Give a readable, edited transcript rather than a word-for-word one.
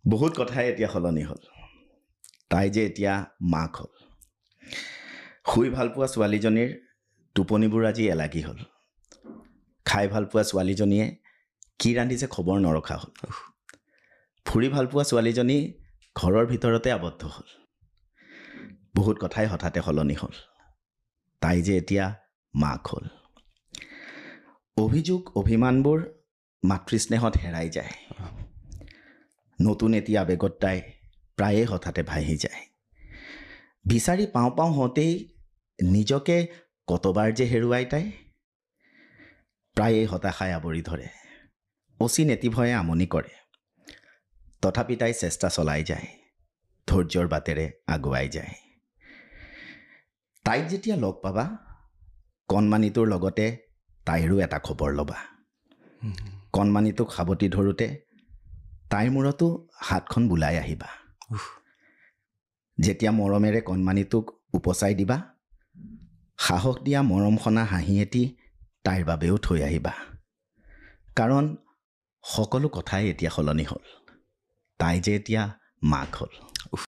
বহুত কথাই এতিয়া সলনি হ'ল তাই যে এতিয়া মাক হ'ল শুই ভাল পোৱা ছোৱালীজনীৰ টোপনিবোৰ আজি এলাগি হ'ল খাই ভাল পোৱা ছোৱালীজনীয়ে কি ৰান্ধিছে খবৰ নৰখা হ'ল ফুৰি ভাল পোৱা ছোৱালীজনী ঘৰৰ ভিতৰতে আবদ্ধ হ'ল বহুত কথাই হঠাতে সলনি হ'ল তাই যে এতিয়া মাক হ'ল অভিযোগ অভিমানবোৰ মাতৃস্নেহত হেৰাই যায় নতুন এটি আবেগত তাই প্ৰায়ে হঠাতে ভাহি যায় বিচাৰি পাওঁ পাওঁ হওঁতেই নিজকে কতবাৰ যে হেৰুৱাই তাই প্ৰায়ে হতাশাই আৱৰি ধৰে অচিনাতি ভয়ে আমনি কৰে তথাপি তাই চেষ্টা চলাই যায় ধৈৰ্যৰ বাটেৰে আগুৱাই যায় তাইক যেতিয়া লগ পাবা কণমানিটোৰ লগতে তাইৰো এটা খবৰ ল'বা কণমানিটোক সাৱটি ধৰোঁতে তাইৰ মূৰতো হাতখন বুলাই আহিবা যেতিয়া মৰমেৰে কণমানিটোক উপচাই দিবা সাহস দিয়া মৰমখনা হাঁহি এটি তাইৰ বাবেও থৈ আহিবা কাৰণ সকলো কথাই এতিয়া সলনি হ'ল তাই যে এতিয়া মাক হ'ল